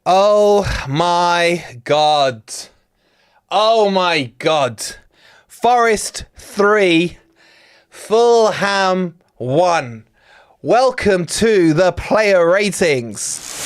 Oh my God. Oh my God. Forest 3, Fulham 1. Welcome to the player ratings.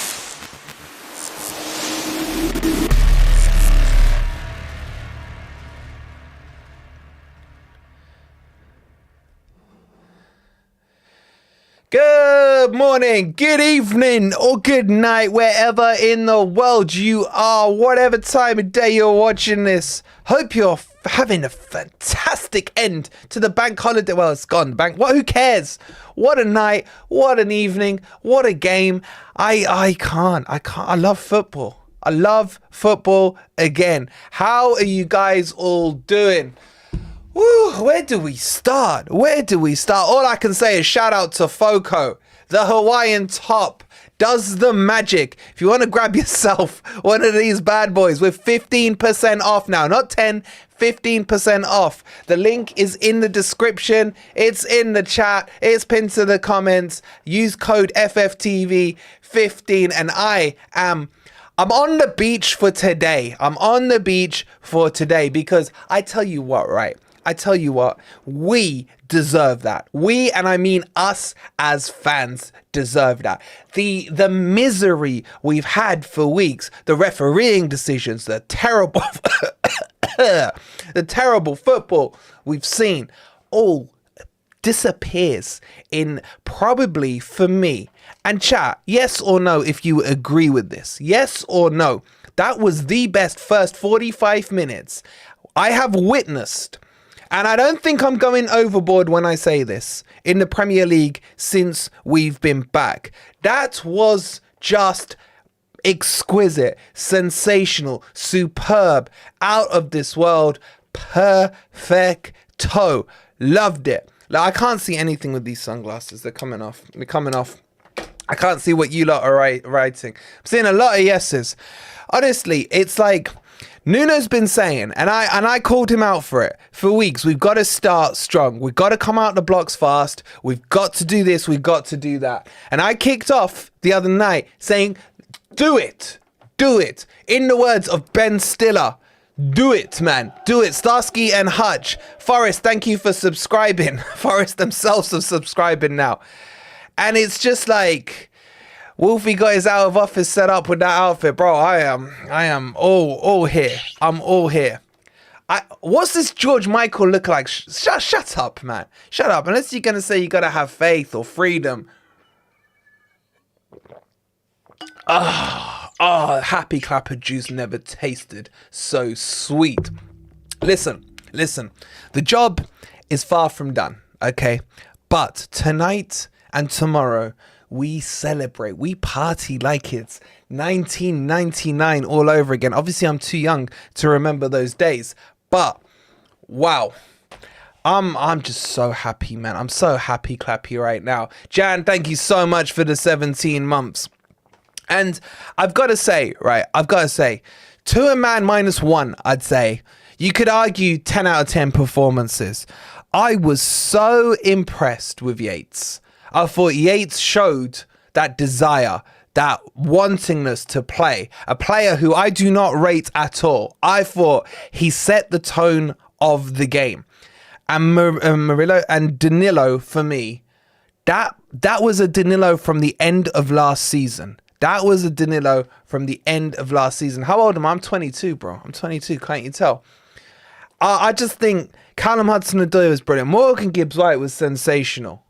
Good morning, good evening, or good night, wherever in the world you are, whatever time of day you're watching this. Hope you're having a fantastic end to the bank holiday. Well, it's gone. Who cares? What a night, what an evening, what a game. I can't. I love football. I love football again. How are you guys all doing? Woo, where do we start? All I can say is shout out to FOCO. The Hawaiian top does the magic. If you want to grab yourself one of these bad boys with 15% off now, not 10, 15% off. The link is in the description. It's in the chat. It's pinned to the comments. Use code FFTV15 and I'm on the beach for today. Because I tell you what, right? We deserve that. We, and I mean us as fans, deserve that. The misery we've had for weeks, the refereeing decisions, the terrible, the terrible football we've seen, all disappears in probably, for me, and chat, yes or no if you agree with this, yes or no, that was the best first 45 minutes I have witnessed. And I don't think I'm going overboard when I say this, in the Premier League since we've been back. That was just exquisite, sensational, superb, out of this world, perfecto. Loved it. Like, I can't see anything with these sunglasses. They're coming off. I can't see what you lot are writing. I'm seeing a lot of yeses. Honestly, it's like Nuno's been saying, and I called him out for it for weeks. We've got to start strong. We've got to come out the blocks fast. We've got to do this. We've got to do that. And I kicked off the other night saying, do it. Do it. In the words of Ben Stiller, do it, man. Do it. Starsky and Hutch. Forest, thank you for subscribing. Forest themselves are subscribing now. And it's just like, Wolfie got his out of office set up with that outfit, bro. I am all here. I'm all here. What's this George Michael look like? Shut up, man. Shut up. Unless you're gonna say you gotta have faith or freedom. Happy clapper juice never tasted so sweet. Listen. The job is far from done, okay? But tonight and tomorrow, we celebrate, we party like it's 1999 all over again. Obviously, I'm too young to remember those days, but wow. I'm just so happy, man. I'm so happy clappy right now. Jan, thank you so much for the 17 months. And I've got to say, to a man -1, I'd say. You could argue 10 out of 10 performances. I was so impressed with Yates. I thought Yates showed that desire, that wantingness to play. A player who I do not rate at all. I thought he set the tone of the game. And Murillo and Danilo, for me, that was a Danilo from the end of last season. How old am I? I'm 22, bro. I'm 22, can't you tell? I just think Callum Hudson-Odoi was brilliant. Morgan Gibbs-White was sensational.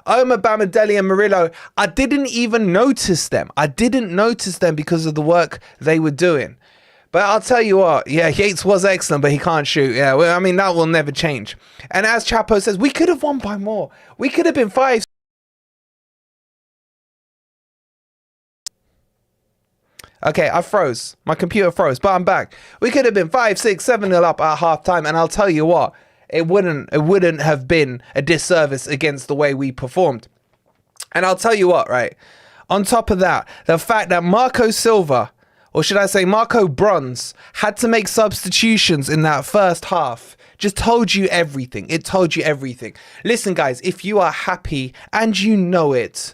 Omar Bamadelli and Murillo, I didn't even notice them. Because of the work they were doing. But I'll tell you what, yeah, Yates was excellent, but he can't shoot. Yeah, well, I mean, that will never change. And as Chapo says, we could have won by more. We could have been 5. Okay, I froze. My computer froze, but I'm back. We could have been 5, 6, 7-0 up at half time, and I'll tell you what, it wouldn't have been a disservice against the way we performed. And I'll tell you what, right? On top of that, the fact that Marco Silva, or should I say Marco Bronze, had to make substitutions in that first half just told you everything. It told you everything. Listen, guys, if you are happy and you know it,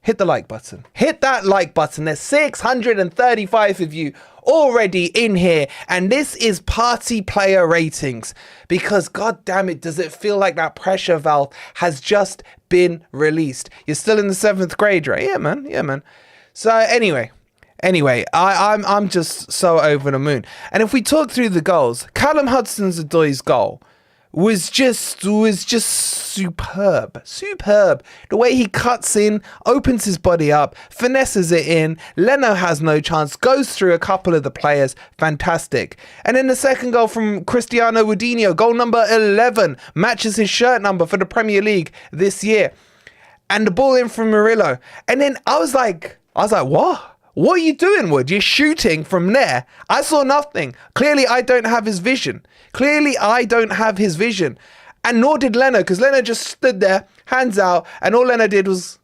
hit the like button. Hit that like button. There's 635 of you already in here, and this is party player ratings, because god damn it, does it feel like that pressure valve has just been released. You're still in the 7th grade, right? Yeah man. So anyway, I'm just so over the moon. And if we talk through the goals, Callum Hudson-Odoi's goal was just superb. The way he cuts in, opens his body up, finesses it in. Leno has no chance, goes through a couple of the players. Fantastic. And then the second goal from Cristiano Ronaldo, goal number 11, matches his shirt number for the Premier League this year. And the ball in from Murillo. And then I was like, what? What are you doing, Wood? You're shooting from there. I saw nothing. Clearly, I don't have his vision. And nor did Leno, because Leno just stood there, hands out, and all Leno did was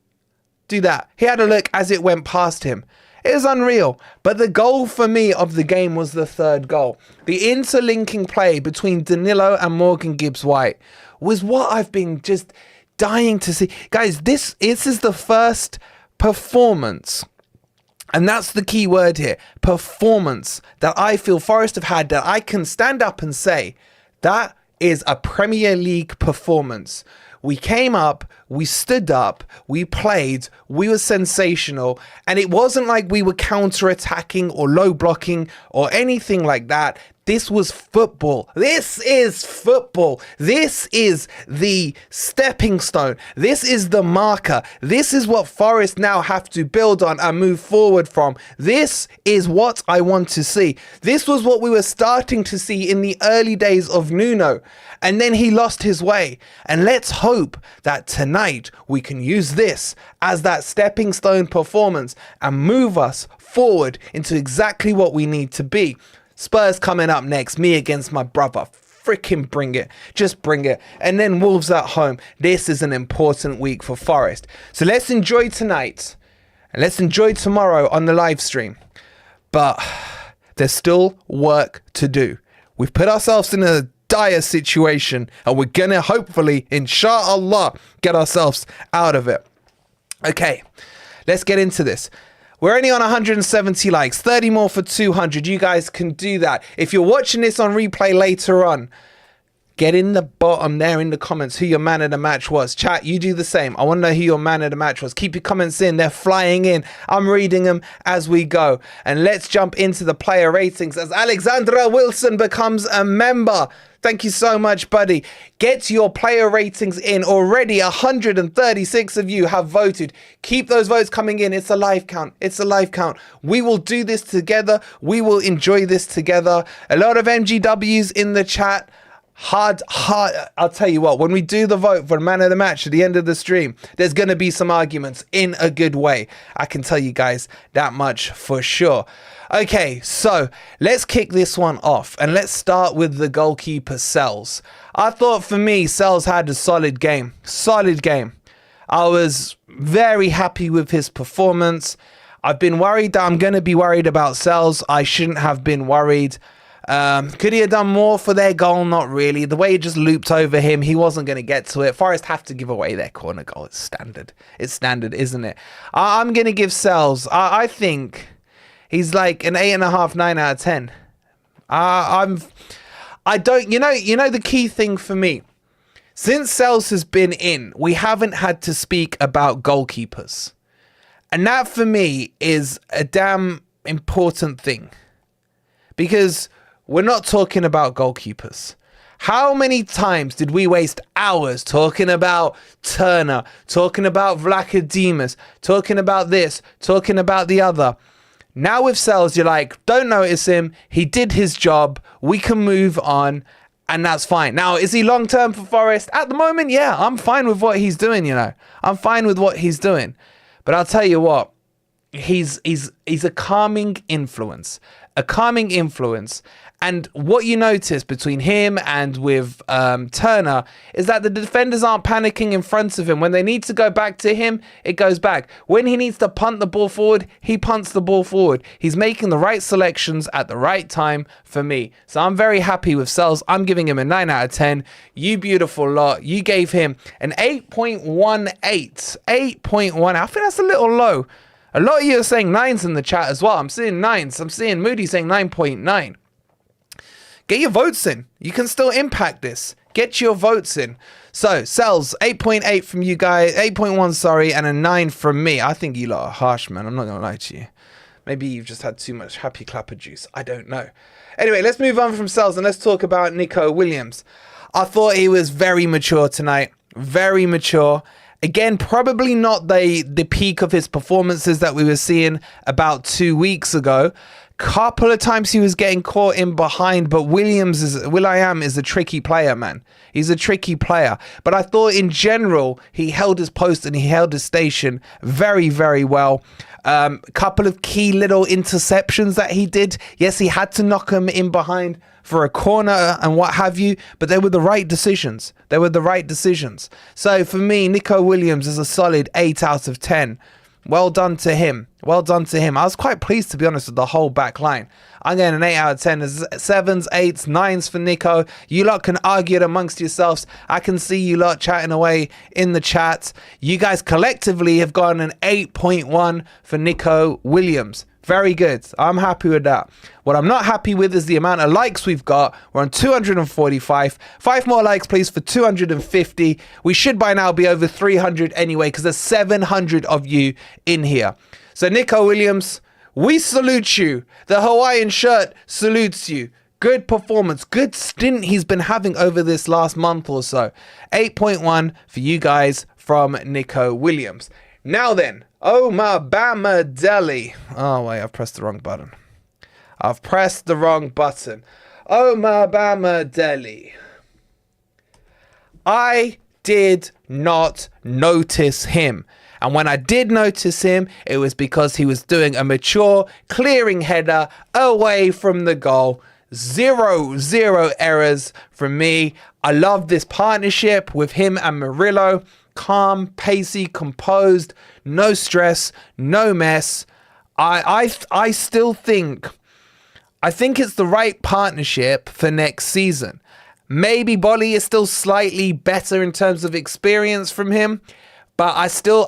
do that. He had a look as it went past him. It was unreal. But the goal for me of the game was the third goal. The interlinking play between Danilo and Morgan Gibbs-White was what I've been just dying to see. Guys, this is the first performance, and that's the key word here, performance, that I feel Forest have had that I can stand up and say, that is a Premier League performance. We came up, we stood up, we played, we were sensational, and it wasn't like we were counter-attacking or low blocking or anything like that. This was football. This is football. This is the stepping stone. This is the marker. This is what Forest now have to build on and move forward from. This is what I want to see. This was what we were starting to see in the early days of Nuno. And then he lost his way. And let's hope that tonight we can use this as that stepping stone performance and move us forward into exactly what we need to be. Spurs coming up next, me against my brother. Freaking bring it. Just bring it. And then Wolves at home. This is an important week for Forest. So let's enjoy tonight. And let's enjoy tomorrow on the live stream. But there's still work to do. We've put ourselves in a dire situation, and we're going to hopefully, inshallah, get ourselves out of it. Okay, let's get into this. We're only on 170 likes, 30 more for 200. You guys can do that. If you're watching this on replay later on, get in the bottom there in the comments who your man of the match was. Chat, you do the same. I want to know who your man of the match was. Keep your comments in. They're flying in. I'm reading them as we go. And let's jump into the player ratings as Alexandra Wilson becomes a member. Thank you so much, buddy. Get your player ratings in. Already 136 of you have voted. Keep those votes coming in. It's a live count. It's a live count. We will do this together. We will enjoy this together. A lot of MGWs in the chat. Hard. I'll tell you what, when we do the vote for man of the match at the end of the stream, there's going to be some arguments in a good way. I can tell you guys that much for sure. Okay, so let's kick this one off and let's start with the goalkeeper, Sells. I thought for me, Sells had a solid game. I was very happy with his performance. I've been worried that I'm going to be worried about Sells. I shouldn't have been worried. Could he have done more for their goal? Not really. The way it just looped over him, he wasn't going to get to it. Forest have to give away their corner goal. It's standard. It's standard, isn't it? I'm going to give Sells, I think he's like an 8.5, 9 out of 10. I don't, you know, the key thing for me, since Sells has been in, we haven't had to speak about goalkeepers. And that for me is a damn important thing, because we're not talking about goalkeepers. How many times did we waste hours talking about Turner, talking about Vlachodimos, talking about this, talking about the other? Now with Sells, you're like, don't notice him. He did his job. We can move on, and that's fine. Now, is he long-term for Forest? At the moment, yeah, I'm fine with what he's doing, you know. I'm fine with what he's doing. But I'll tell you what, he's a calming influence. A calming influence. And what you notice between him and with Turner is that the defenders aren't panicking in front of him. When they need to go back to him, it goes back. When he needs to punt the ball forward, he punts the ball forward. He's making the right selections at the right time for me. So I'm very happy with Sells. I'm giving him a 9 out of 10. You beautiful lot. You gave him an 8.18. 8.1. I think that's a little low. A lot of you are saying 9s in the chat as well. I'm seeing 9s. I'm seeing Moody saying 9.9. Get your votes in. You can still impact this. Get your votes in. So, Sells, 8.8 from you guys, 8.1, sorry, and a 9 from me. I think you lot are harsh, man. I'm not going to lie to you. Maybe you've just had too much happy clapper juice. I don't know. Anyway, let's move on from Sells and let's talk about Nico Williams. I thought he was very mature tonight. Very mature. Again, probably not the peak of his performances that we were seeing about 2 weeks ago. Couple of times he was getting caught in behind, but Will.i.am is a tricky player, man. He's a tricky player. But I thought in general, he held his post and he held his station very, very well. Couple of key little interceptions that he did. Yes, he had to knock him in behind for a corner and what have you, but they were the right decisions. They were the right decisions. So for me, Nico Williams is a solid 8 out of 10. Well done to him. Well done to him. I was quite pleased, to be honest, with the whole back line. I'm getting an 8 out of 10. There's 7s, 8s, 9s for Nico. You lot can argue it amongst yourselves. I can see you lot chatting away in the chat. You guys collectively have gotten an 8.1 for Nico Williams. Very good. I'm happy with that. What I'm not happy with is the amount of likes we've got. We're on 245. 5 more likes, please, for 250. We should by now be over 300 anyway, because there's 700 of you in here. So, Nico Williams, we salute you. The Hawaiian shirt salutes you. Good performance. Good stint he's been having over this last month or so. 8.1 for you guys from Nico Williams. Now then, Bama Deli. Oh, wait, I've pressed the wrong button. I've pressed the wrong button. Bama Deli. I did not notice him. And when I did notice him, it was because he was doing a mature clearing header away from the goal. Zero errors from me. I love this partnership with him and Murillo. Calm, pacey, composed, no stress, no mess. I still think it's the right partnership for next season. Maybe Bolly is still slightly better in terms of experience from him, but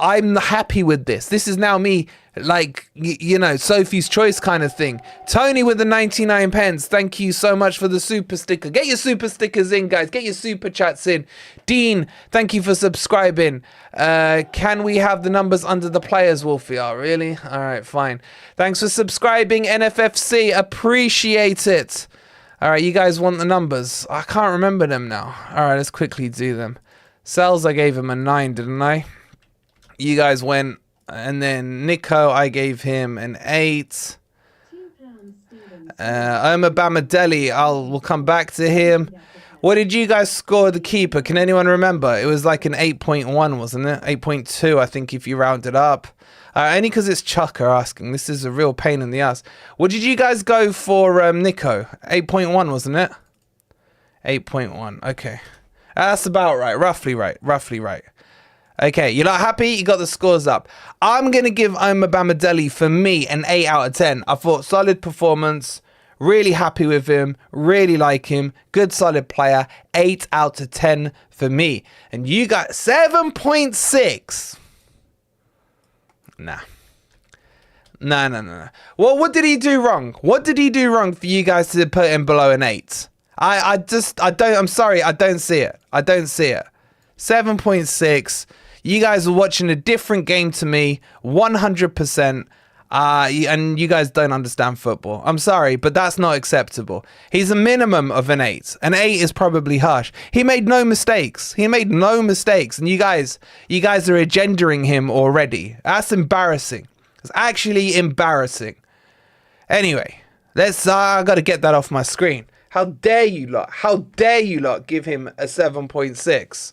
I'm happy with this. This is now me, like, you know, Sophie's Choice kind of thing. Tony with the 99 pence. Thank you so much for the super sticker. Get your super stickers in, guys. Get your super chats in. Dean, thank you for subscribing. Can we have the numbers under the players, Wolfie? Oh, really? All right, fine. Thanks for subscribing, NFFC. Appreciate it. All right, you guys want the numbers? I can't remember them now. All right, let's quickly do them. Sells, I gave him a 9, didn't I? You guys went, and then Nico, I gave him an 8. Bama Deli, we'll come back to him. What did you guys score the keeper? Can anyone remember? It was like an 8.1, wasn't it? 8.2, I think, if you round it up. Only because it's Chucker asking. This is a real pain in the ass. What did you guys go for Nico? 8.1, wasn't it? 8.1, okay. That's about right. Roughly right. Okay, you're not happy? You got the scores up. I'm going to give Bama Deli, for me, an 8 out of 10. I thought solid performance. Really happy with him. Really like him. Good, solid player. 8 out of 10 for me. And you got 7.6. Nah. No. Well, what did he do wrong? What did he do wrong for you guys to put him below an 8? I'm sorry, I don't see it. 7.6. You guys are watching a different game to me, 100%. And you guys don't understand football. I'm sorry, but that's not acceptable. He's a minimum of an 8. An 8 is probably harsh. He made no mistakes. And you guys are agendering him already. That's embarrassing. It's actually embarrassing. Anyway, I got to get that off my screen. How dare you lot give him a 7.6?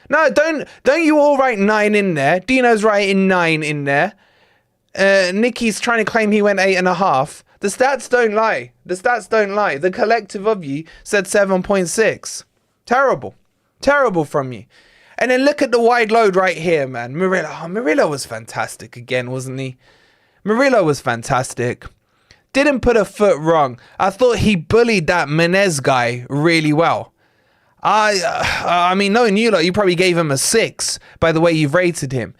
No, don't you all write 9 in there. Dino's writing 9 in there. Nicky's trying to claim he went 8.5. The stats don't lie. The stats don't lie. The collective of you said 7.6. Terrible. Terrible from you. And then look at the wide load right here, man. Murillo. Oh, Murillo was fantastic again, wasn't he? Murillo was fantastic. Didn't put a foot wrong. I thought he bullied that Menez guy really well. I mean, knowing you lot, you probably gave him a 6 by the way you've rated him.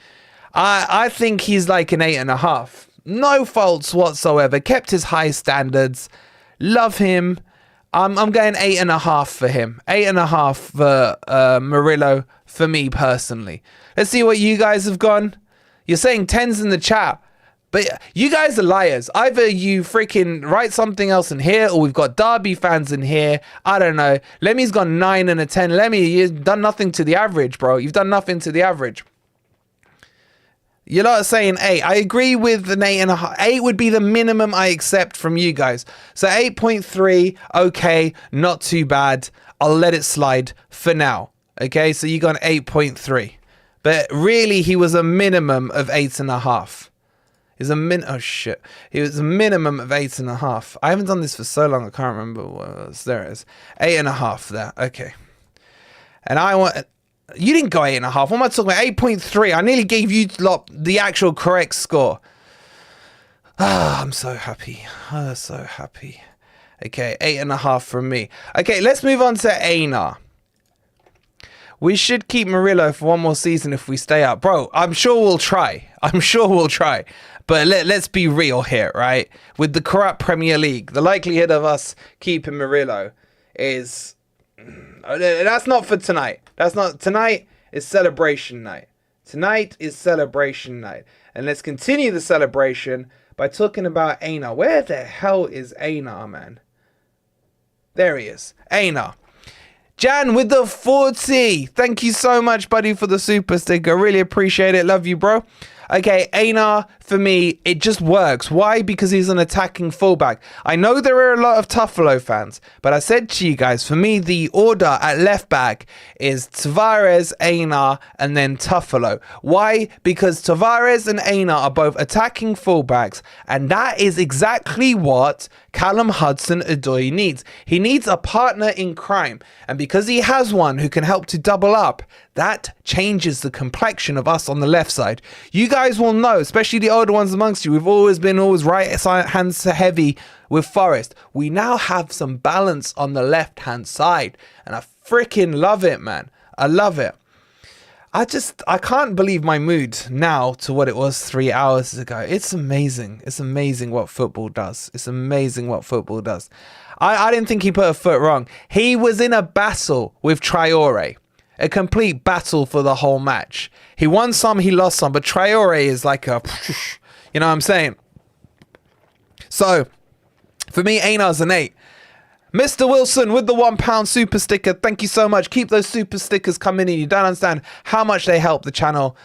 I think he's like an 8.5. No faults whatsoever. Kept his high standards. Love him. I'm going 8.5 for him. 8.5 for Murillo for me personally. Let's see what you guys have gone. You're saying 10s in the chat. But you guys are liars. Either you freaking write something else in here, or we've got Derby fans in here. I don't know. Lemmy's gone 9 and a 10. Lemmy, you've done nothing to the average, bro. You've done nothing to the average. You're not saying 8. I agree with an 8.5. 8 would be the minimum I accept from you guys. So 8.3, okay, not too bad. I'll let it slide for now. Okay, so you got an 8.3. But really, he was a minimum of 8.5. Oh shit. He was a minimum of 8.5. I haven't done this for so long, I can't remember what it was. There it is. 8.5 there. Okay. And I want... You didn't go 8.5. What am I talking about? 8.3. I nearly gave you lot the actual correct score. Ah, I'm so happy. Oh, so happy. Okay, 8.5 from me. Okay, let's move on to Reyna. We should keep Murillo for one more season if we stay up. Bro, I'm sure we'll try. I'm sure we'll try. But let's be real here, right? With the corrupt Premier League, the likelihood of us keeping Murillo is... That's not for tonight. That's not... Tonight is celebration night. Tonight is celebration night. And let's continue the celebration by talking about Reyna. Where the hell is Reyna, man? There he is. Reyna. Jan with the 40. Thank you so much, buddy, for the super sticker. Really appreciate it. Love you, bro. Okay, Reyna, for me, it just works. Why? Because he's an attacking fullback. I know there are a lot of Tuffalo fans, but I said to you guys, for me, the order at left back is Tavares, Reyna, and then Tuffalo. Why? Because Tavares and Reyna are both attacking fullbacks, and that is exactly what Callum Hudson-Odoi needs. He needs a partner in crime, and because he has one who can help to double up, that changes the complexion of us on the left side. You guys will know, especially the older ones amongst you, we've always been right hands heavy with Forest. We now have some balance on the left hand side, and I freaking love it, man. I love it. I can't believe my mood now to what it was 3 hours ago. It's amazing. It's amazing what football does. It's amazing what football does. I didn't think he put a foot wrong. He was in a battle with Traore. A complete battle for the whole match. He won some, he lost some, but Traore is like a... You know what I'm saying? So, for me, Reyna's an 8. Mr. Wilson with the £1 super sticker. Thank you so much. Keep those super stickers coming in. You don't understand how much they help the channel.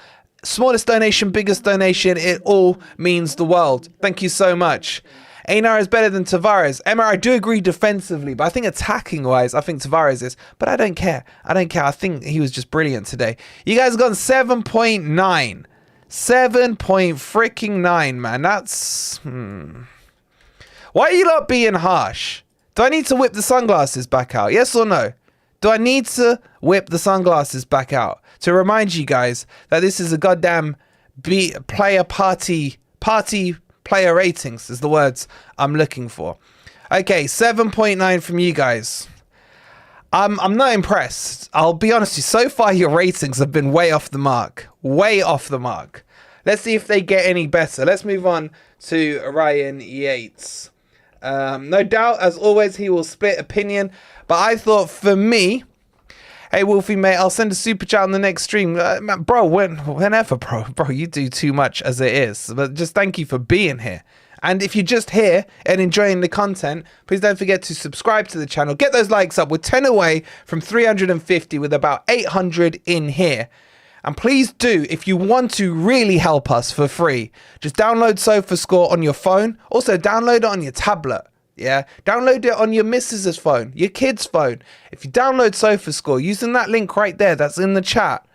Smallest donation, biggest donation, it all means the world. Thank you so much. Reyna is better than Tavares. Emma, I do agree defensively, but I think attacking-wise, I think Tavares is. But I don't care. I don't care. I think he was just brilliant today. You guys got 7.9. 7.9, man. That's... Why are you not being harsh? Do I need to whip the sunglasses back out? Yes or no? Do I need to whip the sunglasses back out to remind you guys that this is a goddamn player party player ratings is the words I'm looking for. Okay, 7.9 from you guys. I'm not impressed. I'll be honest with you. So far, your ratings have been way off the mark. Way off the mark. Let's see if they get any better. Let's move on to Ryan Yates. No doubt, as always, he will split opinion. But I thought for me... Hey, Wolfie, mate, I'll send a super chat on the next stream. Bro, whenever, bro. Bro, you do too much as it is. But just thank you for being here. And if you're just here and enjoying the content, please don't forget to subscribe to the channel. Get those likes up. We're 10 away from 350 with about 800 in here. And please do, if you want to really help us for free, just download Sofascore on your phone. Also, download it on your tablet. Yeah, download it on your missus's phone, your kid's phone. If you download Sofascore using that link right there that's in the chat,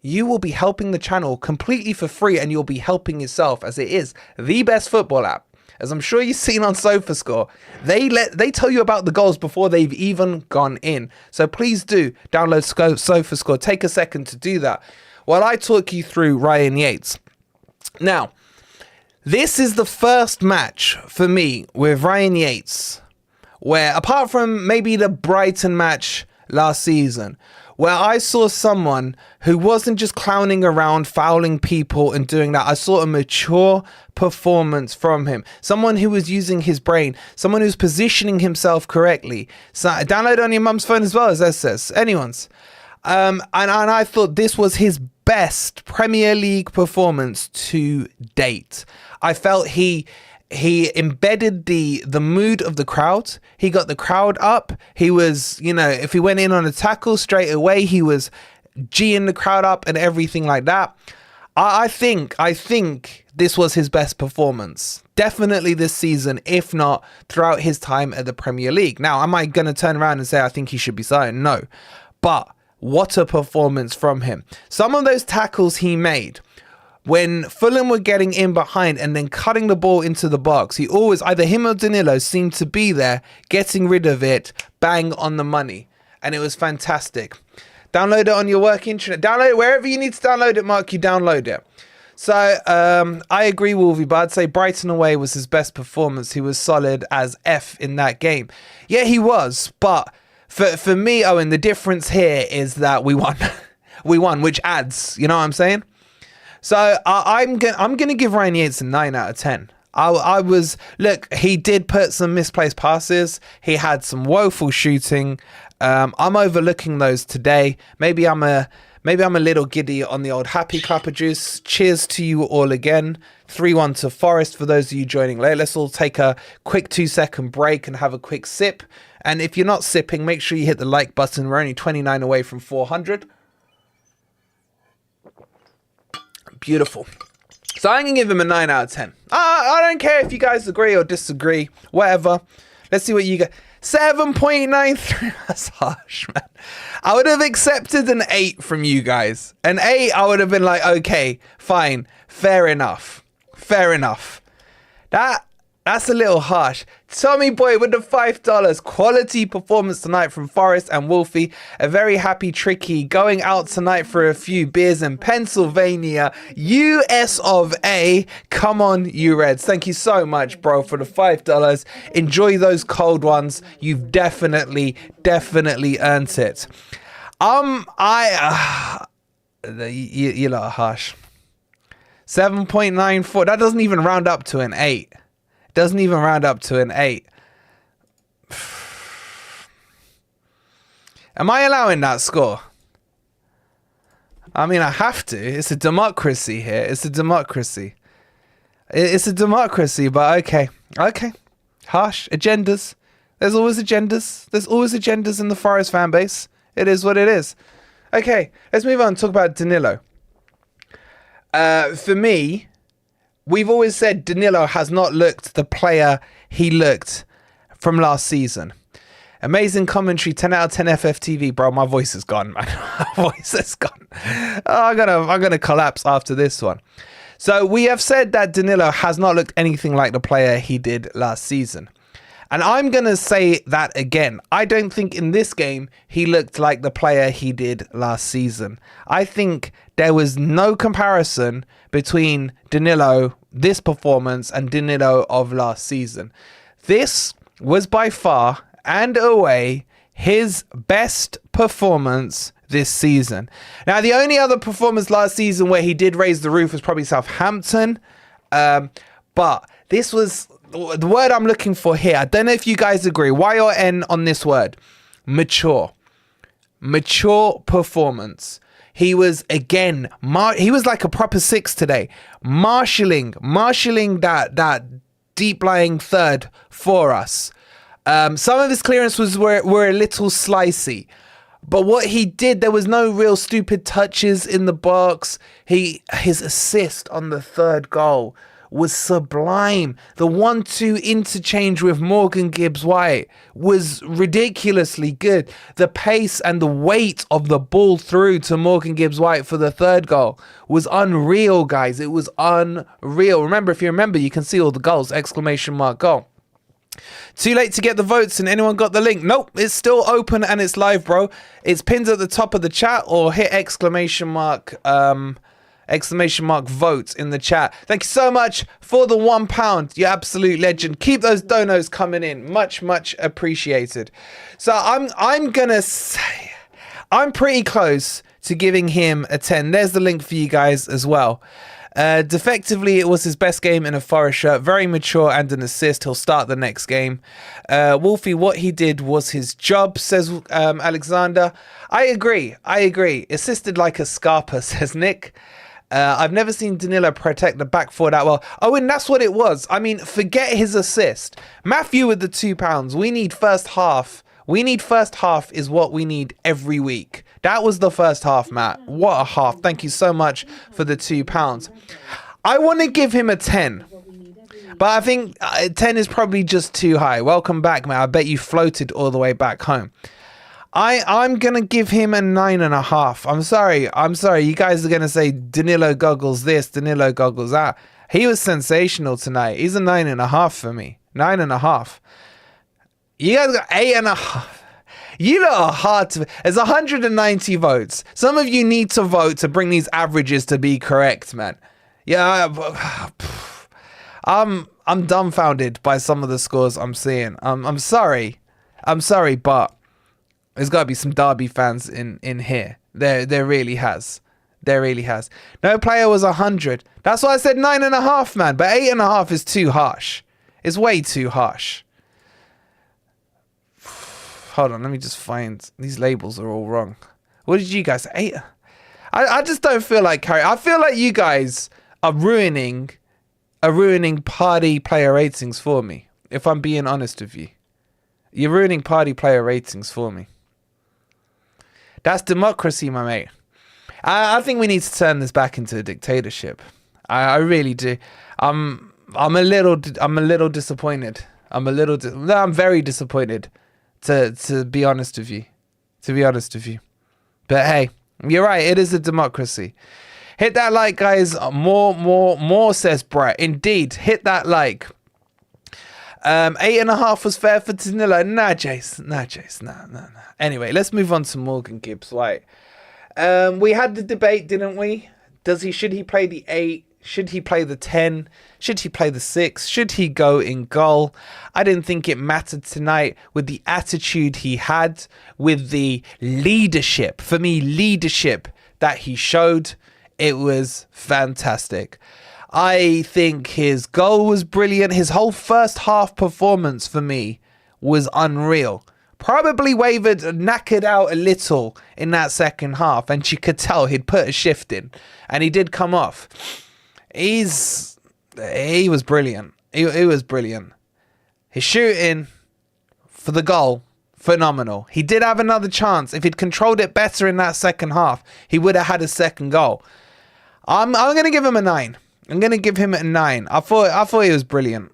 you will be helping the channel completely for free, and you'll be helping yourself, as it is the best football app. As I'm sure you've seen on Sofascore, they tell you about the goals before they've even gone in. So please do download Sofascore. Take a second to do that while I talk you through Ryan Yates. Now, this is the first match for me with Ryan Yates where, apart from maybe the Brighton match last season, where I saw someone who wasn't just clowning around, fouling people and doing that. I saw a mature performance from him. Someone who was using his brain. Someone who's positioning himself correctly. So download on your mum's phone as well, as that says. Anyone's. And I thought this was his best Premier League performance to date. I felt he embedded the mood of the crowd. He got the crowd up. He was, if he went in on a tackle straight away, he was G'ing the crowd up and everything like that. I think this was his best performance. Definitely this season, if not throughout his time at the Premier League. Now, am I going to turn around and say I think he should be signed? No. But what a performance from him. Some of those tackles he made, when Fulham were getting in behind and then cutting the ball into the box, he always, either him or Danilo, seemed to be there, getting rid of it, bang on the money. And it was fantastic. Download it on your work internet. Download it wherever you need to download it, Mark, you download it. So I agree, Wolvie, but I'd say Brighton away was his best performance. He was solid as F in that game. Yeah, he was. But for me, Owen, the difference here is that we won. We won, which adds, you know what I'm saying? So I'm gonna give Ryan Yates a 9 out of 10. Look, he did put some misplaced passes. He had some woeful shooting. I'm overlooking those today. Maybe I'm a little giddy on the old happy clapper juice. Cheers to you all again. 3-1 to Forest for those of you joining late. Let's all take a quick 2-second break and have a quick sip. And if you're not sipping, make sure you hit the like button. We're only 29 away from 400. Beautiful. So I'm going to give him a 9 out of 10. I don't care if you guys agree or disagree. Whatever. Let's see what you get. 7.93. That's harsh, man. I would have accepted an 8 from you guys. An 8, I would have been like, okay, fine. Fair enough. Fair enough. That's a little harsh. Tommy Boy with the $5. Quality performance tonight from Forest and Wolfie. A very happy Tricky going out tonight for a few beers in Pennsylvania, US of A. Come on, you Reds. Thank you so much, bro, for the $5. Enjoy those cold ones. You've definitely earned it. You lot are harsh. 7.94. That doesn't even round up to an 8. Doesn't even round up to an 8. Am I allowing that score? I mean, I have to. It's a democracy here. It's a democracy. It's a democracy, but okay. Okay. Harsh. Agendas. There's always agendas. There's always agendas in the Forest fan base. It is what it is. Okay. Let's move on. Talk about Danilo. For me, we've always said Danilo has not looked the player he looked from last season. Amazing commentary, 10 out of 10 FFTV. Bro, my voice is gone, man. My voice is gone. I'm gonna collapse after this one. So we have said that Danilo has not looked anything like the player he did last season. And I'm going to say that again. I don't think in this game he looked like the player he did last season. I think there was no comparison between Danilo, this performance, and Danilo of last season. This was by far and away his best performance this season. Now, the only other performance last season where he did raise the roof was probably Southampton. But this was the word I'm looking for here. I don't know if you guys agree. Y or N on this word? Mature. Mature performance. He was, again, he was like a proper 6 today. Marshalling that deep-lying third for us. Some of his clearances were a little slicey. But what he did, there was no real stupid touches in the box. His assist on the third goal was sublime. The 1-2 interchange with Morgan Gibbs-White was ridiculously good. The pace and the weight of the ball through to Morgan Gibbs-White for the third goal was unreal, guys. It was unreal. Remember, if you remember, you can see all the goals, exclamation mark goal. Too late to get the votes, and anyone got the link? Nope, it's still open and it's live, bro. It's pinned at the top of the chat, or hit exclamation mark vote in the chat. Thank you so much for the £1, you absolute legend. Keep those donos coming in, much appreciated. So I'm gonna say I'm pretty close to giving him a 10. There's the link for you guys as well. Defectively, it was his best game in a Forest shirt. Very mature and an assist. He'll start the next game. Wolfie, what he did was his job, says Alexander. I agree. Assisted like a Scarpa, says Nick. I've never seen Danilo protect the back four that well. Oh, and that's what it was. I mean, forget his assist. Matthew with the £2. We need first half. First half is what we need every week. That was the first half, Matt. What a half. Thank you so much for the £2. I want to give him a 10. But I think 10 is probably just too high. Welcome back, Matt. I bet you floated all the way back home. I'm going to give him a 9.5. I'm sorry. You guys are going to say Danilo goggles this, Danilo goggles that. He was sensational tonight. He's a 9.5 for me. 9.5. You guys got 8.5. You lot are hard to... There's 190 votes. Some of you need to vote to bring these averages to be correct, man. Yeah, I'm dumbfounded by some of the scores I'm seeing. I'm sorry, but there's got to be some Derby fans in here. There really has. No player was 100. That's why I said 9.5, man. But 8.5 is too harsh. It's way too harsh. Hold on, let me just find... These labels are all wrong. What did you guys say? 8? I just don't feel like carrying... I feel like you guys are ruining party player ratings for me. If I'm being honest with you. You're ruining party player ratings for me. That's democracy, my mate. I think we need to turn this back into a dictatorship. I really do. I'm a little disappointed. I'm very disappointed. To be honest with you. But hey, you're right. It is a democracy. Hit that like, guys. More, says Brett. Indeed, hit that like. 8.5 was fair for Danilo. Nah, Jace. Nah. Anyway, let's move on to Morgan Gibbs-White. We had the debate, didn't we? Should he play the 8? Should he play the 10? Should he play the 6? Should he go in goal? I didn't think it mattered tonight with the attitude he had, with the leadership. For me, leadership that he showed. It was fantastic. I think his goal was brilliant. His whole first half performance for me was unreal. Probably wavered, knackered out a little in that second half. And you could tell he'd put a shift in. And he did come off. He was brilliant. He was brilliant. His shooting for the goal, phenomenal. He did have another chance. If he'd controlled it better in that second half, he would have had a second goal. I'm going to give him a 9. I'm going to give him a 9. I thought he was brilliant.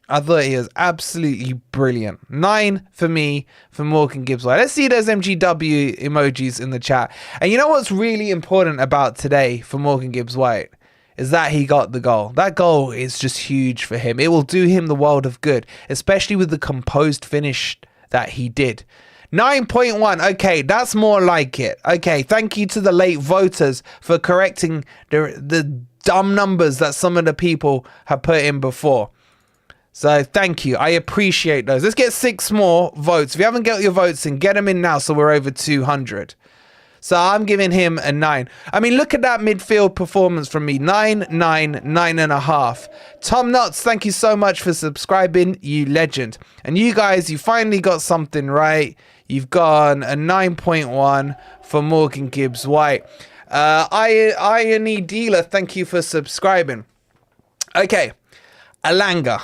I thought he was absolutely brilliant. 9 for me for Morgan Gibbs-White. Let's see those MGW emojis in the chat. And you know what's really important about today for Morgan Gibbs-White? Is that he got the goal. That goal is just huge for him. It will do him the world of good, especially with the composed finish that he did. 9.1. Okay, that's more like it. Okay, thank you to the late voters for correcting the dumb numbers that some of the people have put in before. So thank you. I appreciate those. Let's get 6 more votes. If you haven't got your votes in, get them in now so we're over 200. So I'm giving him a 9. I mean, look at that midfield performance from me. 9, 9, 9.5. Tom Knotts, thank you so much for subscribing, you legend. And you guys, you finally got something right. You've gone a 9.1 for Morgan Gibbs-White. Irony Dealer, thank you for subscribing. Okay, Elanga.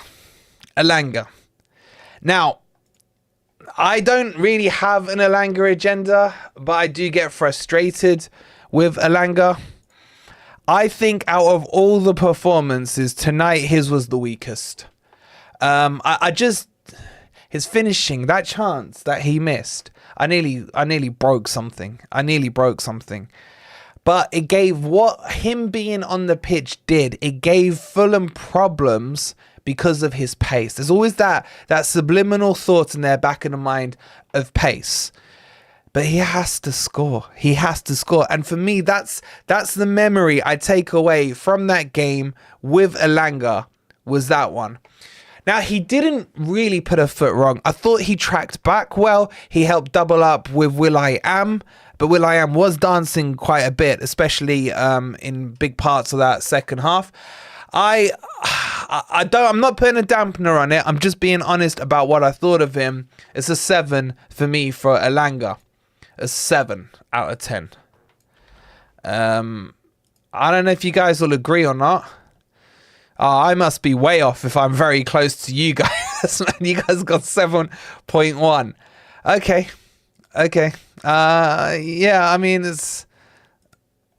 Now, I don't really have an Elanga agenda, but I do get frustrated with Elanga. I think out of all the performances tonight, his was the weakest. I just, his finishing, that chance that he missed, I nearly broke something. But it gave, what him being on the pitch did, it gave Fulham problems because of his pace. There's always that subliminal thought in their back of the mind of pace. But he has to score. And for me, that's the memory I take away from that game with Elanga, was that one. Now, he didn't really put a foot wrong. I thought he tracked back well. He helped double up with will.i.am. But will.i.am was dancing quite a bit, especially in big parts of that second half. I'm not putting a dampener on it. I'm just being honest about what I thought of him. It's a 7 for me for Elanga. A 7 out of 10. I don't know if you guys will agree or not. I must be way off if I'm very close to you guys. You guys got 7.1. Okay. Yeah, I mean,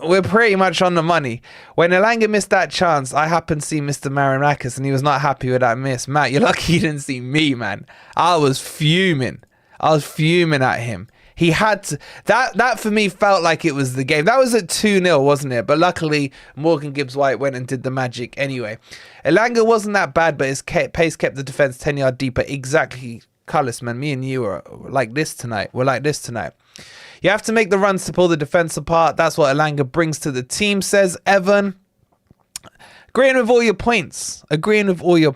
we're pretty much on the money. When Elanga missed that chance, I happened to see Mr. Marinakis and he was not happy with that miss. Matt, you're lucky you didn't see me, man. I was fuming at him. He had to, that for me felt like it was the game. That was at 2-0, wasn't it? But luckily, Morgan Gibbs-White went and did the magic anyway. Elanga wasn't that bad, but his pace kept the defense 10 yards deeper. Exactly, Cullis, man. Me and you are like this tonight. We're like this tonight. You have to make the runs to pull the defense apart. That's what Elanga brings to the team, says Evan. Agreeing with all your points. With all your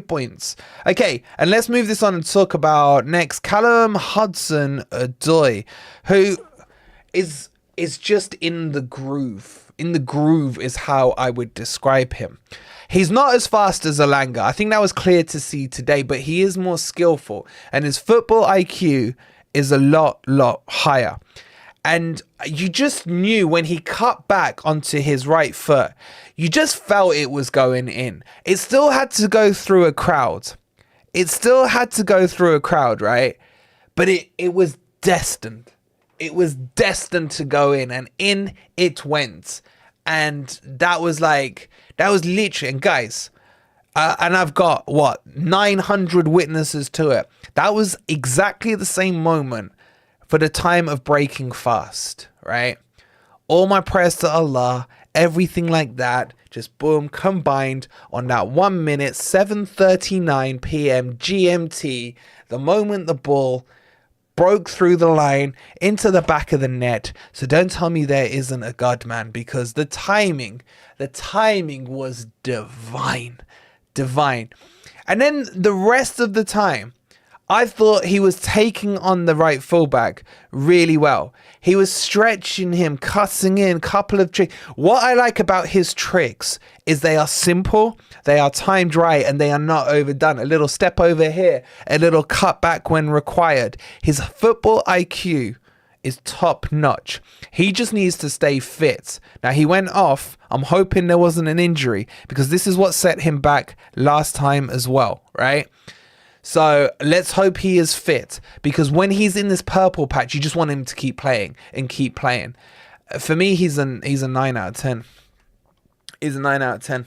points. Okay, and let's move this on and talk about next Callum Hudson-Odoi, who is just in the groove. In the groove is how I would describe him. He's not as fast as Elanga. I think that was clear to see today, but he is more skillful. And his football IQ is a lot higher. And you just knew when he cut back onto his right foot, you just felt it was going in. It still had to go through a crowd. Right? But it was destined. It was destined to go in, and in it went. And that was literally, and guys, and I've got, 900 witnesses to it. That was exactly the same moment for the time of breaking fast, right? All my prayers to Allah, everything like that, just boom, combined on that 1 minute, 7:39 p.m. GMT, the moment the ball broke through the line into the back of the net. So don't tell me there isn't a God, man, because the timing was divine. And then the rest of the time, I thought he was taking on the right fullback really well. He was stretching him, cutting in, couple of tricks. What I like about his tricks is they are simple, they are timed right, and they are not overdone. A little step over here, a little cut back when required. His football IQ is top notch. He just needs to stay fit. Now, he went off. I'm hoping there wasn't an injury, because this is what set him back last time as well, right? So let's hope he is fit, because when he's in this purple patch, you just want him to keep playing and keep playing. For me, he's a 9 out of 10. He's a 9 out of 10.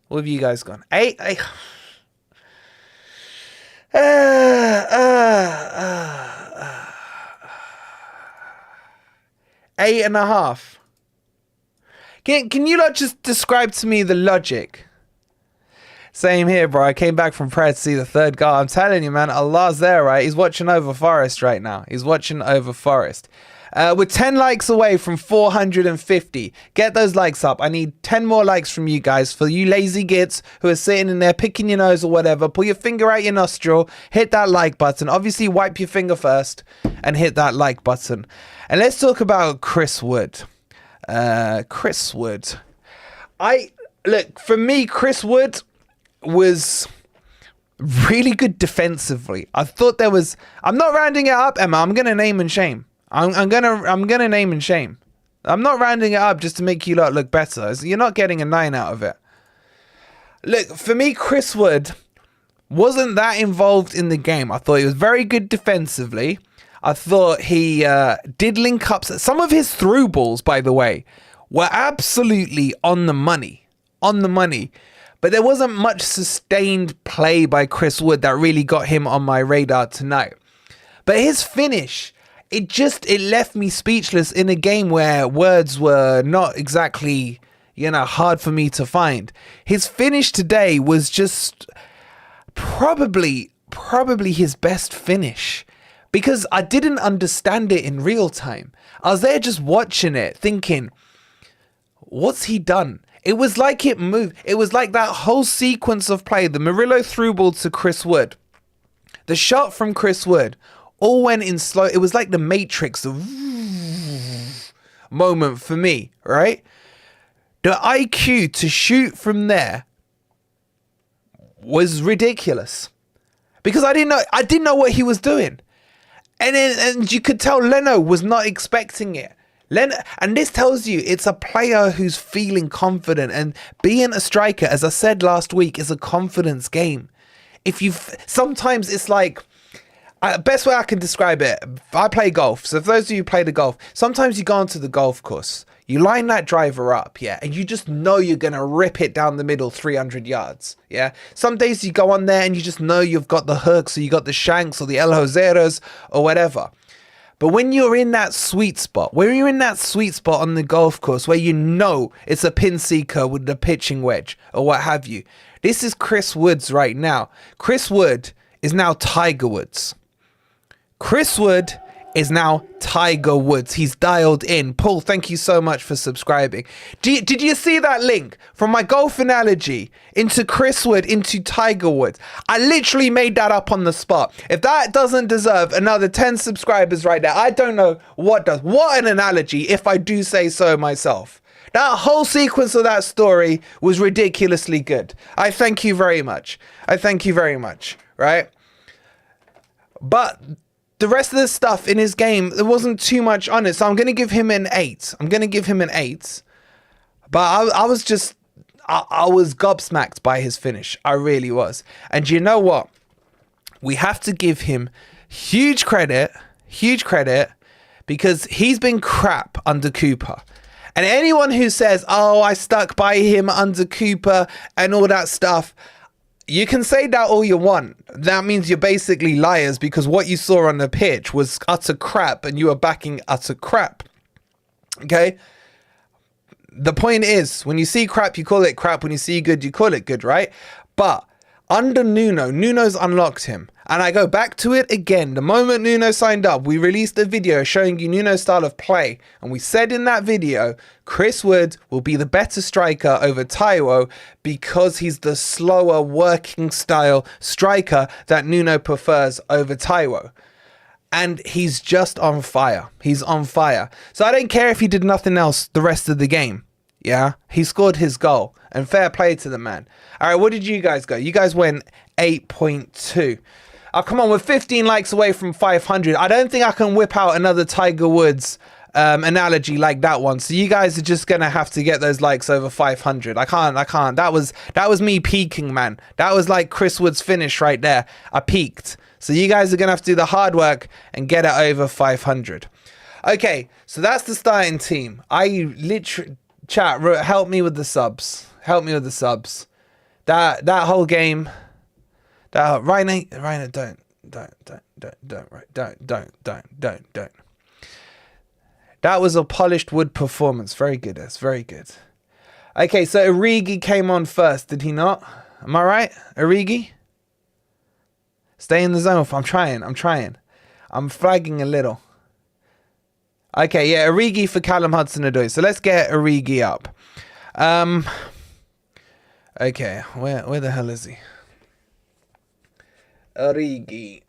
What have you guys gone? 8? 8.5. Can you not just describe to me the logic? Same here, bro. I came back from prayer to see the third goal. I'm telling you, man, Allah's there, right? He's watching over Forest right now. We're 10 likes away from 450. Get those likes up. I need 10 more likes from you guys. For you lazy gits who are sitting in there picking your nose or whatever, pull your finger out your nostril, hit that like button. Obviously, wipe your finger first and hit that like button. And let's talk about Chris Wood. Look, for me, Chris Wood was really good defensively. I thought there was, I'm not rounding it up, Emma. I'm going to name and shame. I'm gonna name and shame. I'm not rounding it up just to make you lot look better. You're not getting a 9 out of it. Look, for me, Chris Wood wasn't that involved in the game. I thought he was very good defensively. I thought he did link up. Some of his through balls, by the way, were absolutely on the money. On the money. But there wasn't much sustained play by Chris Wood that really got him on my radar tonight. But his finish, it left me speechless in a game where words were not exactly, hard for me to find. His finish today was just probably his best finish, because I didn't understand it in real time. I was there just watching it thinking, what's he done? It was like it moved. It was like that whole sequence of play, the Murillo through ball to Chris Wood, the shot from Chris Wood, all went in slow. It was like the Matrix moment for me, right? The IQ to shoot from there was ridiculous, because I didn't know what he was doing. And you could tell Leno was not expecting it. And this tells you it's a player who's feeling confident, and being a striker, as I said last week, is a confidence game. Sometimes it's like, best way I can describe it, I play golf. So for those of you who play the golf, sometimes you go onto the golf course, you line that driver up, yeah, and you just know you're going to rip it down the middle 300 yards, yeah. Some days you go on there and you just know you've got the hooks, or you got the shanks, or the El Joseros, or whatever. But when you're in that sweet spot, on the golf course where you know it's a pin seeker with the pitching wedge or what have you, this is Chris Woods right now. Chris Wood is now Tiger Woods. Chris Wood is now Tiger Woods. He's dialed in. Paul, thank you so much for subscribing. Did you see that link from my golf analogy into Chris Wood into Tiger Woods? I literally made that up on the spot. If that doesn't deserve another 10 subscribers right there, I don't know what does. What an analogy, if I do say so myself. That whole sequence of that story was ridiculously good. I thank you very much. Right? But the rest of the stuff in his game, there wasn't too much on it. So I'm going to give him an 8. But I was gobsmacked by his finish. I really was. And you know what? We have to give him huge credit, because he's been crap under Cooper. And anyone who says, oh, I stuck by him under Cooper and all that stuff, you can say that all you want. That means you're basically liars, because what you saw on the pitch was utter crap and you were backing utter crap. Okay? The point is, when you see crap, you call it crap. When you see good, you call it good, right? But under Nuno's unlocked him. And I go back to it again. The moment Nuno signed up, we released a video showing you Nuno's style of play. And we said in that video, Chris Wood will be the better striker over Taiwo, because he's the slower working style striker that Nuno prefers over Taiwo. And he's just on fire. He's on fire. So I don't care if he did nothing else the rest of the game. Yeah, he scored his goal. And fair play to the man. All right, what did you guys go? You guys went 8.2. Oh, come on, we're 15 likes away from 500. I don't think I can whip out another Tiger Woods analogy like that one. So you guys are just going to have to get those likes over 500. I can't. That was me peaking, man. That was like Chris Wood's finish right there. I peaked. So you guys are going to have to do the hard work and get it over 500. Okay, so that's the starting team. I literally... Chat, help me with the subs. That whole game... Reyna, don't. That was a polished Wood performance. Very good. That's very good. Okay, so Origi came on first, did he not? Am I right? Origi? Stay in the zone. I'm trying. I'm flagging a little. Okay, yeah, Origi for Callum Hudson-Odoi. So let's get Origi up. Okay, where the hell is he? Origi.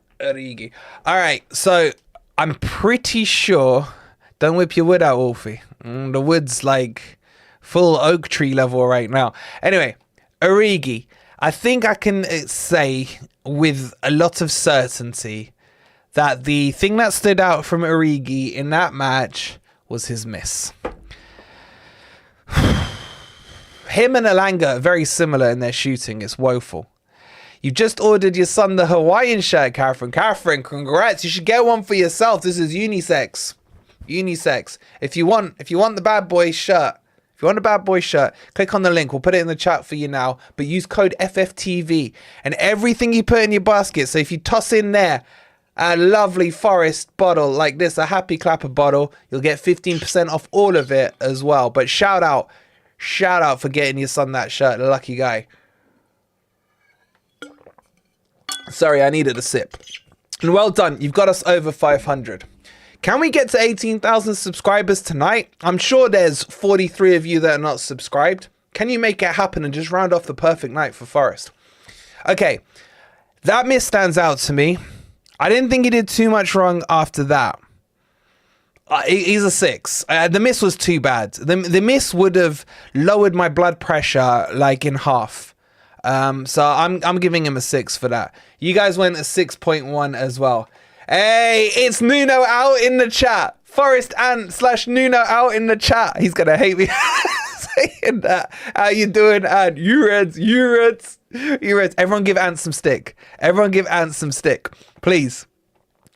All right, so I'm pretty sure. Don't whip your wood out, Wolfie. The wood's like full oak tree level right now. Anyway, Origi. I think I can say with a lot of certainty that the thing that stood out from Origi in that match was his miss. Him and Elanga are very similar in their shooting. It's woeful. You just ordered your son the Hawaiian shirt, Catherine. Catherine, congrats. You should get one for yourself. This is unisex. Unisex. If you want the bad boy shirt, if you want a bad boy shirt, click on the link. We'll put it in the chat for you now. But use code FFTV and everything you put in your basket. So if you toss in there a lovely Forest bottle like this, a Happy Clapper bottle, you'll get 15% off all of it as well. But shout out for getting your son that shirt, the lucky guy. Sorry, I needed a sip. And well done, you've got us over 500. Can we get to 18,000 subscribers tonight? I'm sure there's 43 of you that are not subscribed. Can you make it happen and just round off the perfect night for Forest? Okay, that miss stands out to me. I didn't think he did too much wrong after that. He's a 6. The miss was too bad. The miss would have lowered my blood pressure like in half. So I'm giving him a 6 for that. You guys went a 6.1 as well. Hey, it's Nuno out in the chat. Forest Ant / Nuno out in the chat. He's gonna hate me saying that. How you doing, Ant? You Reds. Everyone give Ant some stick. Everyone give Ant some stick. Please.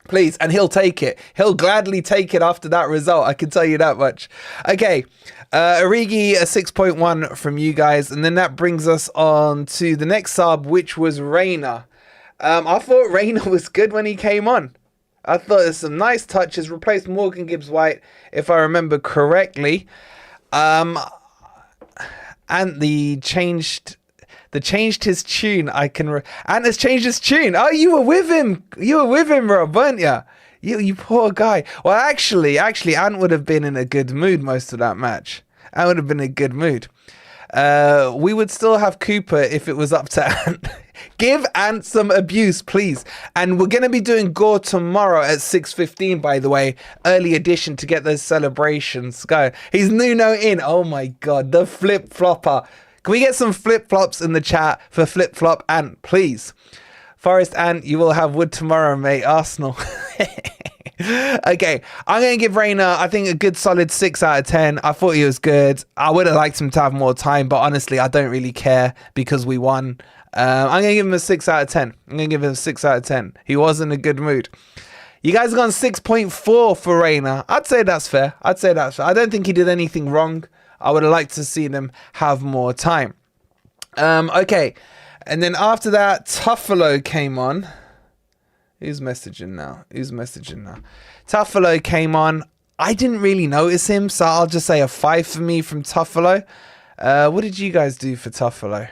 Please. And he'll take it. He'll gladly take it after that result. I can tell you that much. Okay. Origi, a 6.1 from you guys. And then that brings us on to the next sub, which was Reyna. I thought Reyna was good when he came on. I thought there's some nice touches. Replaced Morgan Gibbs-White, if I remember correctly. And the changed his tune. And has changed his tune. Oh, you were with him. You were with him, Rob, weren't you? You poor guy. Well, actually, Ant would have been in a good mood most of that match. Ant would have been in a good mood. We would still have Cooper if it was up to Ant. Give Ant some abuse, please. And we're going to be doing Gore tomorrow at 6:15, by the way. Early edition to get those celebrations going. He's Nuno in. Oh my God, the flip-flopper. Can we get some flip-flops in the chat for flip-flop Ant, please? Forest Ant, you will have wood tomorrow, mate. Arsenal. Okay, I'm going to give Reyna, I think, a good solid 6 out of 10. I thought he was good. I would have liked him to have more time, but honestly, I don't really care because we won. I'm going to give him a 6 out of 10. I'm going to give him a 6 out of 10. He was in a good mood. You guys have gone 6.4 for Reyna. I'd say that's fair. I don't think he did anything wrong. I would have liked to see them have more time. Okay, and then after that, Tuffalo came on. Who's messaging now? Tuffalo came on. I didn't really notice him, so I'll just say a 5 for me from Tuffalo. What did you guys do for Tuffalo?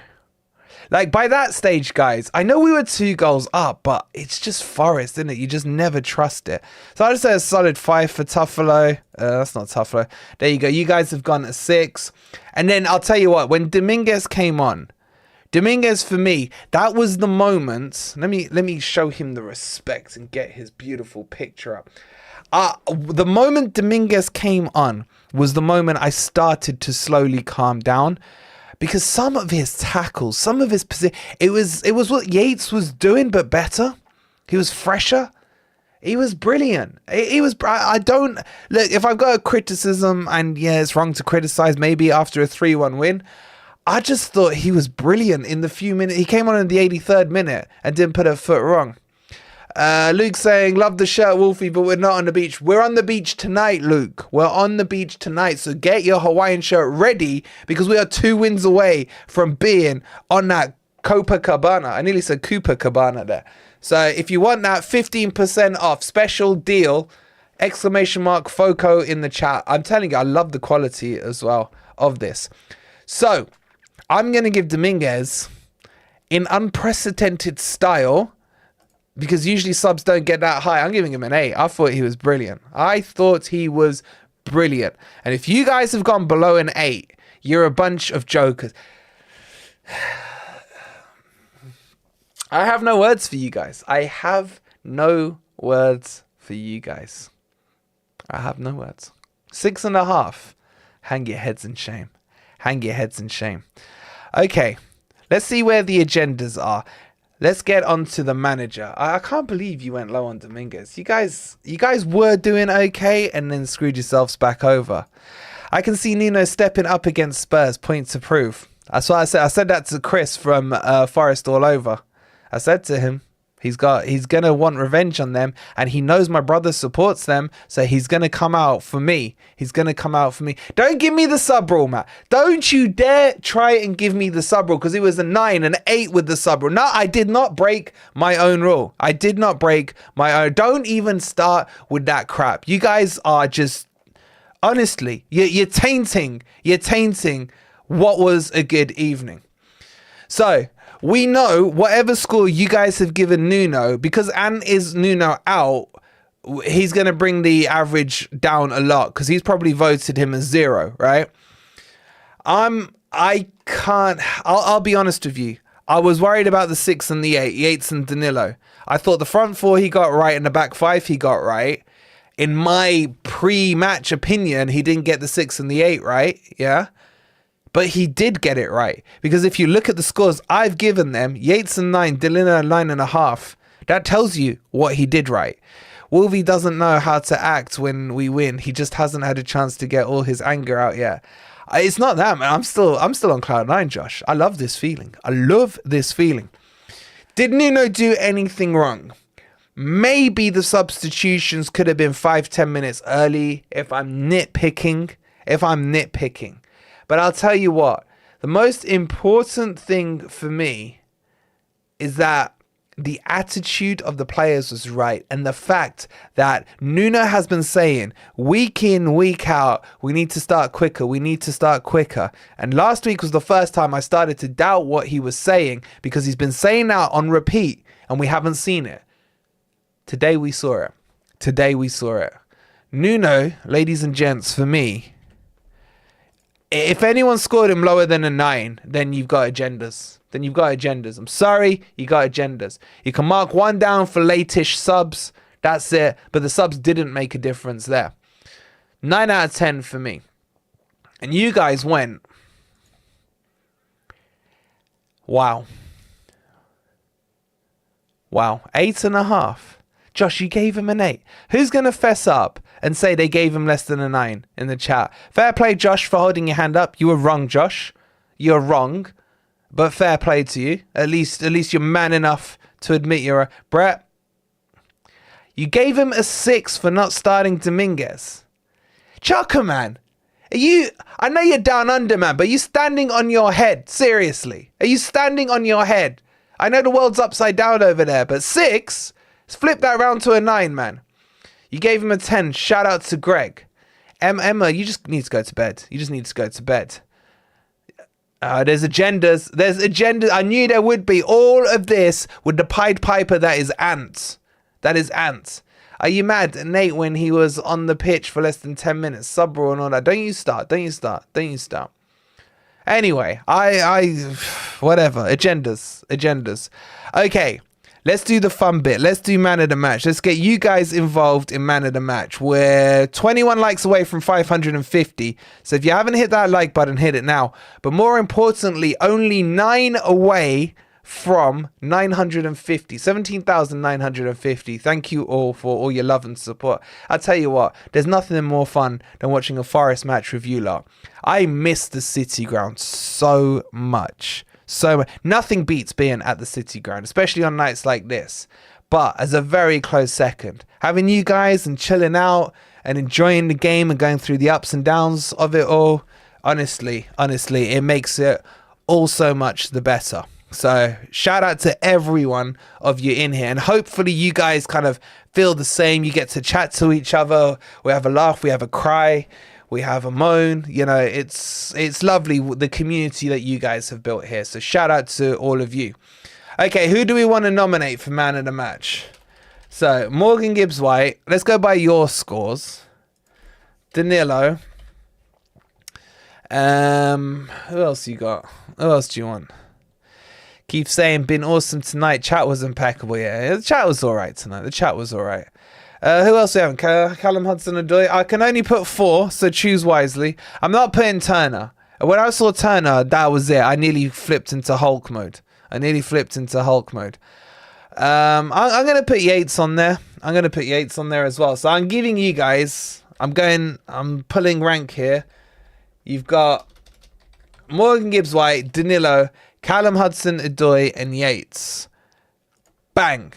Like, by that stage, guys, I know we were 2 goals up, but it's just Forest, isn't it? You just never trust it. So I'll just say a solid 5 for Tuffalo. That's not Tuffalo. There you go. You guys have gone a 6. And then I'll tell you what, when Dominguez came on, Dominguez, for me, that was the moment. Let me show him the respect and get his beautiful picture up. The moment Dominguez came on was the moment I started to slowly calm down, because some of his tackles, some of his position, it was what Yates was doing, but better. He was fresher. He was brilliant. I don't look, if I've got a criticism, and yeah, it's wrong to criticize maybe after a 3-1 win. I just thought he was brilliant in the few minutes. He came on in the 83rd minute and didn't put a foot wrong. Luke saying, love the shirt, Wolfie, but we're not on the beach. We're on the beach tonight, Luke. We're on the beach tonight. So get your Hawaiian shirt ready, because we are 2 wins away from being on that Copacabana. I nearly said Copacabana there. So if you want that 15% off special deal, ! FOCO in the chat. I'm telling you, I love the quality as well of this. So I'm going to give Dominguez, in unprecedented style, because usually subs don't get that high, I'm giving him an 8. I thought he was brilliant. And if you guys have gone below an 8, you're a bunch of jokers. I have no words for you guys. I have no words. 6.5. Hang your heads in shame. Okay, let's see where the agendas are. Let's get on to the manager. I can't believe you went low on Dominguez. You guys were doing okay and then screwed yourselves back over. I can see Nuno stepping up against Spurs. Point to prove. That's what I said. I said that to Chris from Forest All Over. I said to him, he's gonna want revenge on them, and he knows my brother supports them, so he's gonna come out for me. He's gonna come out for me. Don't give me the sub rule, Matt. Don't you dare try and give me the sub rule, because it was a 9 and 8 with the sub rule. No, I did not break my own rule. I did not break my own. Don't even start with that crap. You guys are just, honestly, you're tainting what was a good evening. So we know whatever score you guys have given Nuno, because is Nuno out, he's going to bring the average down a lot, because he's probably voted him as 0, right? I'll be honest with you. I was worried about the 6 and the 8, Yates and Danilo. I thought the front 4 he got right and the back 5 he got right. In my pre-match opinion, he didn't get the 6 and the 8 right, yeah? But he did get it right, because if you look at the scores I've given them, Yates and 9, Danilo 9.5, that tells you what he did right. Wolvie doesn't know how to act when we win. He just hasn't had a chance to get all his anger out yet. It's not that, man. I'm still on cloud 9, Josh. I love this feeling. I love this feeling. Did Nuno do anything wrong? Maybe the substitutions could have been 5-10 minutes early if I'm nitpicking. But I'll tell you what, the most important thing for me is that the attitude of the players was right. And the fact that Nuno has been saying week in, week out, we need to start quicker. And last week was the first time I started to doubt what he was saying, because he's been saying that on repeat and we haven't seen it. Today we saw it. Nuno, ladies and gents, for me, if anyone scored him lower than a 9, then you've got agendas. I'm sorry, you got agendas. You can mark 1 down for late-ish subs. That's it. But the subs didn't make a difference there. 9 out of 10 for me. And you guys went, wow. 8.5. Josh, you gave him an 8. Who's going to fess up and say they gave him less than a 9 in the chat? Fair play, Josh, for holding your hand up. You were wrong, Josh. You're wrong. But fair play to you. At least you're man enough to admit you're a... Brett, you gave him a 6 for not starting Dominguez. Chucker, man. I know you're down under, man, but are you standing on your head? Seriously. Are you standing on your head? I know the world's upside down over there, but 6... Flip that round to a 9, man. You gave him a 10. Shout out to Greg. Emma, you just need to go to bed. There's agendas. I knew there would be. All of this with the Pied Piper that is ants. Are you mad, Nate, when he was on the pitch for less than 10 minutes? Sub rule and all that. Don't you start. Anyway, whatever. Agendas. Okay. Let's do the fun bit. Let's do man of the match. Let's get you guys involved in man of the match. We're 21 likes away from 550. So if you haven't hit that like button, hit it now. But more importantly, only 9 away from 950. 17,950. Thank you all for all your love and support. I'll tell you what, there's nothing more fun than watching a Forest match with you lot. I miss the City ground so much. So nothing beats being at the City ground, especially on nights like this. But as a very close second, having you guys and chilling out and enjoying the game and going through the ups and downs of it all, honestly, it makes it all so much the better. So shout out to everyone of you in here, and hopefully you guys kind of feel the same. You get to chat to each other. We have a laugh, we have a cry, we have a moan. You know, it's lovely, the community that you guys have built here. So shout out to all of you. Okay, who do we want to nominate for man of the match? So Morgan Gibbs White. Let's go by your scores. Danilo. Who else you got? Who else do you want? Keep saying been awesome tonight. Chat was impeccable. Yeah, the chat was all right tonight. Who else we have? Callum Hudson-Odoi. I can only put 4, so choose wisely. I'm not putting Turner. When I saw Turner, that was it. I nearly flipped into Hulk mode. I'm going to put Yates on there. As well. So I'm giving you guys, I'm pulling rank here. You've got Morgan Gibbs White, Danilo, Callum Hudson-Odoi and Yates. bang.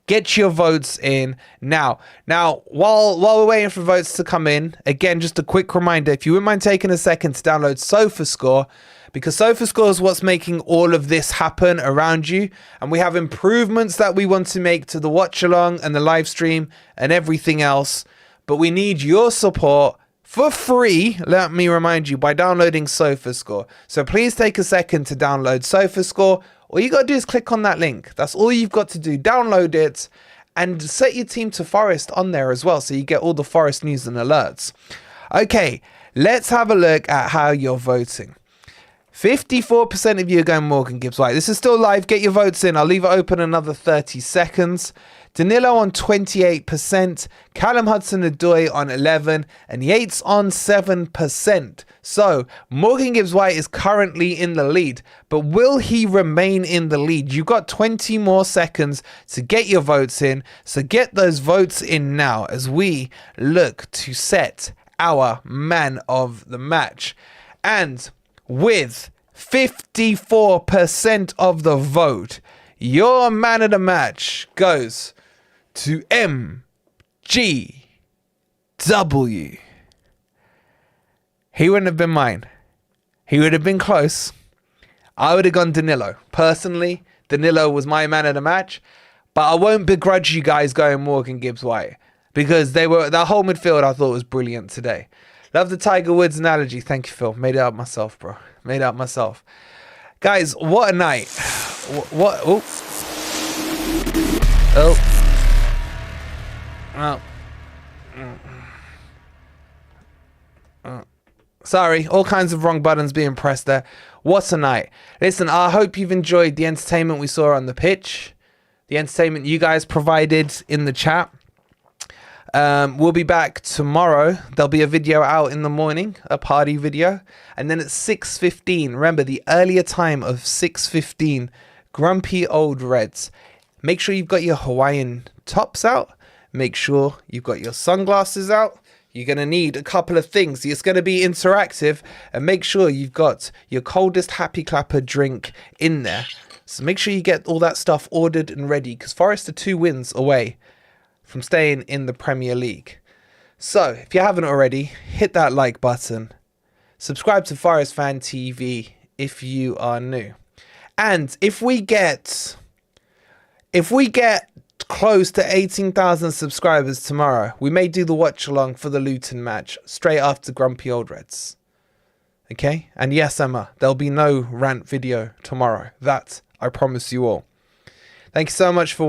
Get your votes in now. Now, while we're waiting for votes to come in, again, just a quick reminder, if you wouldn't mind taking a second to download Sofascore, because Sofascore is what's making all of this happen around you. And we have improvements that we want to make to the watch along and the live stream and everything else. But we need your support for free, let me remind you, by downloading Sofascore. So please take a second to download Sofascore. All you got to do is click on that link. That's all you've got to do. Download it and set your team to Forest on there as well, so you get all the Forest news and alerts. Okay, let's have a look at how you're voting. 54% of you are going Morgan Gibbs White. This is still live. Get your votes in. I'll leave it open another 30 seconds. Danilo on 28%, Callum Hudson-Odoi on 11%, and Yates on 7%. So Morgan Gibbs White is currently in the lead, but will he remain in the lead? You've got 20 more seconds to get your votes in, so get those votes in now as we look to set our man of the match. And with 54% of the vote, your man of the match goes to MGW. He wouldn't have been mine. He would have been close. I would have gone Danilo. Personally, Danilo was my man of the match, but I won't begrudge you guys going Morgan Gibbs White, because that whole midfield I thought was brilliant today. Love the Tiger Woods analogy. Thank you, Phil. Made it up myself, bro. Made it up myself. Guys, what a night. What? Oh. Oh. Sorry, all kinds of wrong buttons being pressed there. What a night. Listen, I hope you've enjoyed the entertainment we saw on the pitch, the entertainment you guys provided in the chat. We'll be back tomorrow. There'll be a video out in the morning, a party video, and then at 6:15, remember the earlier time of 6:15, Grumpy Old Reds. Make sure you've got your Hawaiian tops out. Make sure you've got your sunglasses out. You're going to need a couple of things. It's going to be interactive, and make sure you've got your coldest happy clapper drink in there. So make sure you get all that stuff ordered and ready, because Forest are 2 wins away from staying in the Premier League. So if you haven't already, hit that like button. Subscribe to Forest Fan TV if you are new. And if we get close to 18,000 subscribers tomorrow, we may do the watch along for the Luton match straight after Grumpy Old Reds. Okay? And yes, Emma, there'll be no rant video tomorrow. That I promise you all. Thank you so much for watching.